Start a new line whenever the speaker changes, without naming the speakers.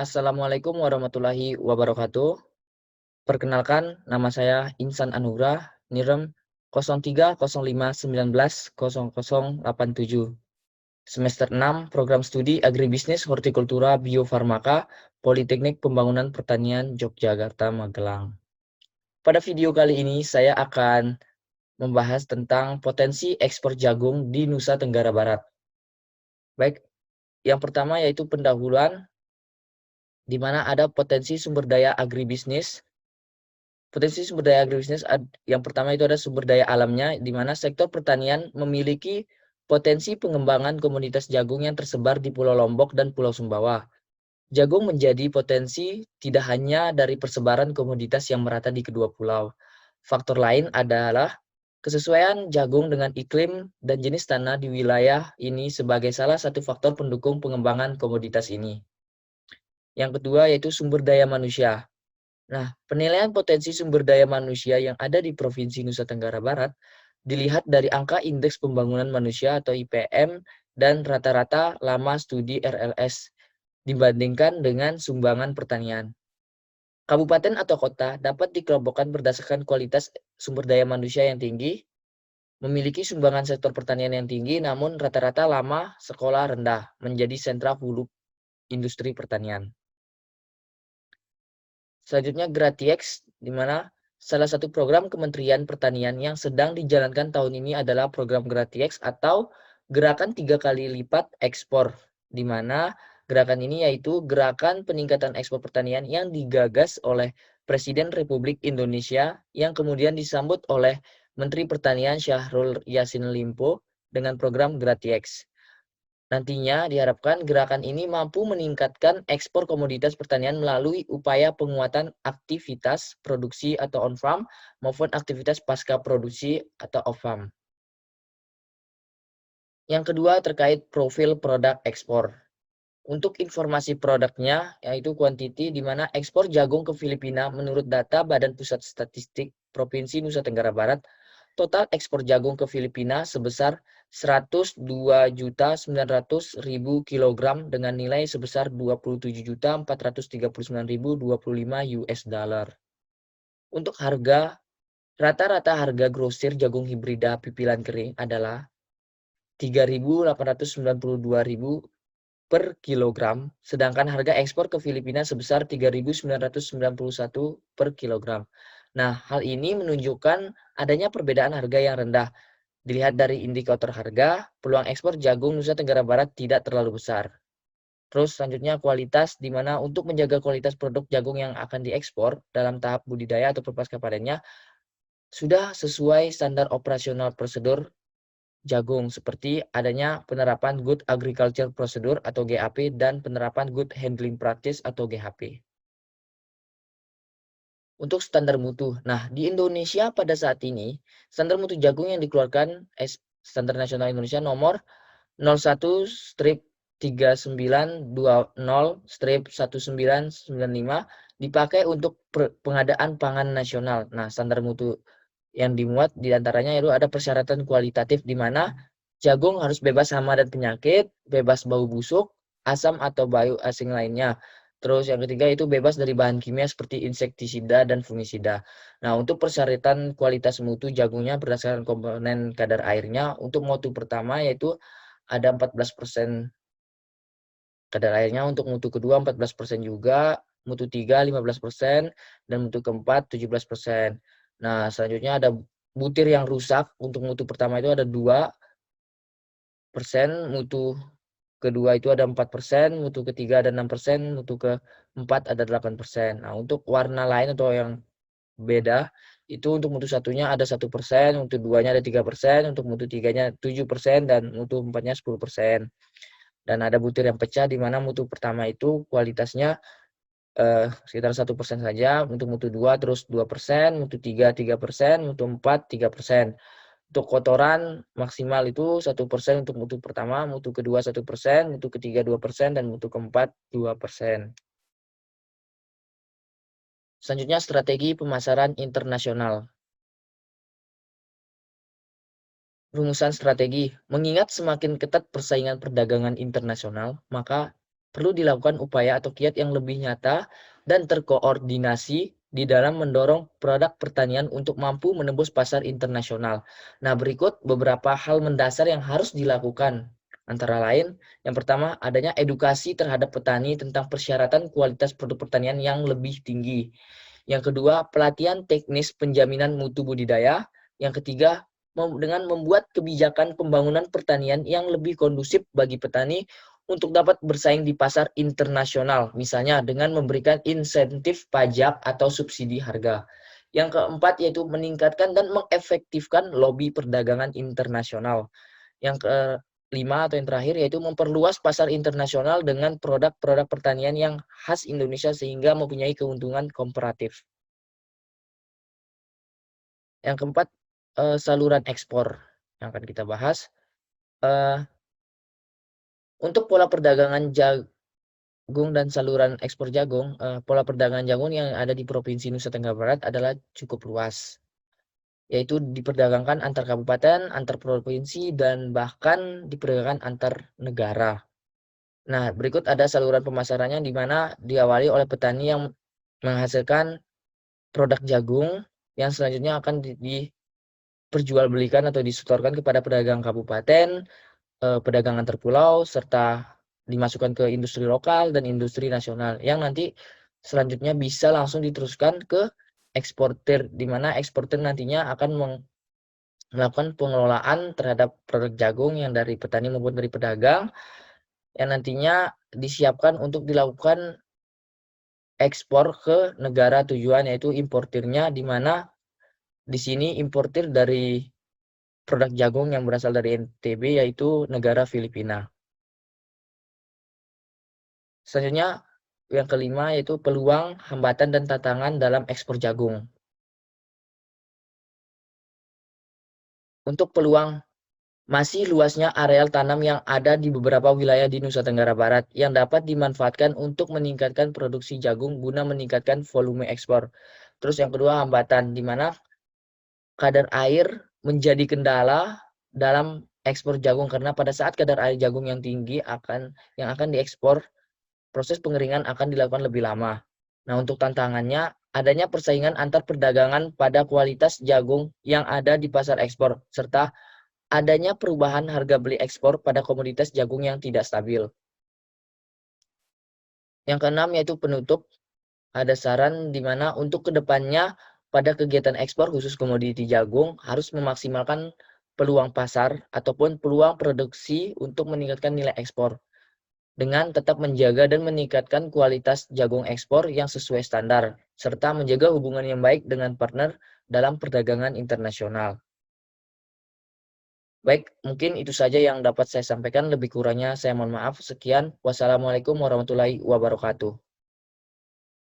Assalamualaikum warahmatullahi wabarakatuh. Perkenalkan, nama saya Insan Anugrah, NIREM 0305190087, semester 6, Program Studi Agribisnis Hortikultura Biofarmaka, Politeknik Pembangunan Pertanian Yogyakarta, Magelang. Pada video kali ini saya akan membahas tentang potensi ekspor jagung di Nusa Tenggara Barat. Baik, yang pertama yaitu pendahuluan, di mana ada potensi sumber daya agribisnis. Potensi sumber daya agribisnis yang pertama itu ada sumber daya alamnya, di mana sektor pertanian memiliki potensi pengembangan komoditas jagung yang tersebar di Pulau Lombok dan Pulau Sumbawa. Jagung menjadi potensi tidak hanya dari persebaran komoditas yang merata di kedua pulau. Faktor lain adalah kesesuaian jagung dengan iklim dan jenis tanah di wilayah ini sebagai salah satu faktor pendukung pengembangan komoditas ini. Yang kedua yaitu sumber daya manusia. Nah, penilaian potensi sumber daya manusia yang ada di Provinsi Nusa Tenggara Barat dilihat dari angka Indeks Pembangunan Manusia atau IPM dan rata-rata lama studi RLS dibandingkan dengan sumbangan pertanian. Kabupaten atau kota dapat dikelompokkan berdasarkan kualitas sumber daya manusia yang tinggi, memiliki sumbangan sektor pertanian yang tinggi, namun rata-rata lama sekolah rendah, menjadi sentra hulu industri pertanian. Selanjutnya GRATIEX, di mana salah satu program Kementerian Pertanian yang sedang dijalankan tahun ini adalah program GRATIEX atau Gerakan 3 Kali Lipat Ekspor, di mana gerakan ini yaitu gerakan peningkatan ekspor pertanian yang digagas oleh Presiden Republik Indonesia yang kemudian disambut oleh Menteri Pertanian Syahrul Yassin Limpo dengan program GRATIEX. Nantinya diharapkan gerakan ini mampu meningkatkan ekspor komoditas pertanian melalui upaya penguatan aktivitas produksi atau on-farm maupun aktivitas pasca produksi atau off-farm. Yang kedua terkait profil produk ekspor. Untuk informasi produknya yaitu kuantiti, di mana ekspor jagung ke Filipina menurut data Badan Pusat Statistik Provinsi Nusa Tenggara Barat, total ekspor jagung ke Filipina sebesar 102.900.000 kg dengan nilai sebesar 27.439.025 US dollar. Untuk harga, rata-rata harga grosir jagung hibrida pipilan kering adalah 3.892.000 per kilogram, sedangkan harga ekspor ke Filipina sebesar 3.991 per kilogram. Nah, hal ini menunjukkan adanya perbedaan harga yang rendah. Dilihat dari indikator harga, peluang ekspor jagung Nusa Tenggara Barat tidak terlalu besar. Terus selanjutnya kualitas, di mana untuk menjaga kualitas produk jagung yang akan diekspor dalam tahap budidaya atau pasca panennya sudah sesuai standar operasional prosedur jagung, seperti adanya penerapan Good Agriculture Procedure atau GAP dan penerapan Good Handling Practice atau GHP. Untuk standar mutu. Nah, di Indonesia pada saat ini, standar mutu jagung yang dikeluarkan Standar Nasional Indonesia nomor 01-3920-1995 dipakai untuk pengadaan pangan nasional. Nah, standar mutu yang dimuat diantaranya itu ada persyaratan kualitatif, di mana jagung harus bebas hama dan penyakit, bebas bau busuk, asam atau bau asing lainnya. Terus yang ketiga itu bebas dari bahan kimia seperti insektisida dan fungisida. Nah, untuk persyaratan kualitas mutu jagungnya berdasarkan komponen kadar airnya, untuk mutu pertama yaitu ada 14% kadar airnya, untuk mutu kedua 14% juga, mutu 3 15%, dan mutu keempat 17%. Nah, selanjutnya ada butir yang rusak. Untuk mutu pertama itu ada 2%, mutu kedua itu ada 4%, mutu ketiga ada 6%, mutu keempat ada 8%. Nah, untuk warna lain atau yang beda, itu untuk mutu satunya ada 1%, mutu duanya ada 3%, untuk mutu tiganya 7%, dan mutu empatnya 10%. Dan ada butir yang pecah, di mana mutu pertama itu kualitasnya sekitar 1% saja, untuk mutu 2 terus 2%, mutu 3 3%, mutu 4 3%. Untuk kotoran maksimal itu 1% untuk mutu pertama, mutu kedua 1%, mutu ketiga 2%, dan mutu keempat 2%. Selanjutnya strategi pemasaran internasional. Rumusan strategi, mengingat semakin ketat persaingan perdagangan internasional, maka perlu dilakukan upaya atau kiat yang lebih nyata dan terkoordinasi di dalam mendorong produk pertanian untuk mampu menembus pasar internasional. Nah, berikut beberapa hal mendasar yang harus dilakukan. Antara lain, yang pertama, adanya edukasi terhadap petani tentang persyaratan kualitas produk pertanian yang lebih tinggi. Yang kedua, pelatihan teknis penjaminan mutu budidaya. Yang ketiga, dengan membuat kebijakan pembangunan pertanian yang lebih kondusif bagi petani untuk dapat bersaing di pasar internasional, misalnya dengan memberikan insentif pajak atau subsidi harga. Yang keempat yaitu meningkatkan dan mengefektifkan lobi perdagangan internasional. Yang kelima atau yang terakhir yaitu memperluas pasar internasional dengan produk-produk pertanian yang khas Indonesia sehingga mempunyai keuntungan komparatif. Yang keempat, saluran ekspor yang akan kita bahas. Eh, untuk pola perdagangan jagung dan saluran ekspor jagung, pola perdagangan jagung yang ada di Provinsi Nusa Tenggara Barat adalah cukup luas, yaitu diperdagangkan antar kabupaten, antar provinsi, dan bahkan diperdagangkan antar negara. Nah, berikut ada saluran pemasarannya di mana diawali oleh petani yang menghasilkan produk jagung yang selanjutnya akan diperjualbelikan atau disetorkan kepada pedagang kabupaten, pedagang antar pulau, serta dimasukkan ke industri lokal dan industri nasional yang nanti selanjutnya bisa langsung diteruskan ke eksportir, di mana eksportir nantinya akan melakukan pengelolaan terhadap produk jagung yang dari petani maupun dari pedagang yang nantinya disiapkan untuk dilakukan ekspor ke negara tujuan, yaitu importirnya, di mana di sini importir dari produk jagung yang berasal dari NTB yaitu negara Filipina. Selanjutnya yang kelima yaitu peluang, hambatan, dan tantangan dalam ekspor jagung. Untuk peluang, masih luasnya areal tanam yang ada di beberapa wilayah di Nusa Tenggara Barat yang dapat dimanfaatkan untuk meningkatkan produksi jagung guna meningkatkan volume ekspor. Terus yang kedua, hambatan, di mana kadar air menjadi kendala dalam ekspor jagung karena pada saat kadar air jagung yang tinggi yang akan diekspor, proses pengeringan akan dilakukan lebih lama. Nah, untuk tantangannya, adanya persaingan antar perdagangan pada kualitas jagung yang ada di pasar ekspor, serta adanya perubahan harga beli ekspor pada komoditas jagung yang tidak stabil. Yang keenam yaitu penutup, ada saran di mana untuk kedepannya pada kegiatan ekspor khusus komoditi jagung harus memaksimalkan peluang pasar ataupun peluang produksi untuk meningkatkan nilai ekspor dengan tetap menjaga dan meningkatkan kualitas jagung ekspor yang sesuai standar, serta menjaga hubungan yang baik dengan partner dalam perdagangan internasional. Baik, mungkin itu saja yang dapat saya sampaikan. Lebih kurangnya saya mohon maaf. Sekian. Wassalamualaikum warahmatullahi wabarakatuh.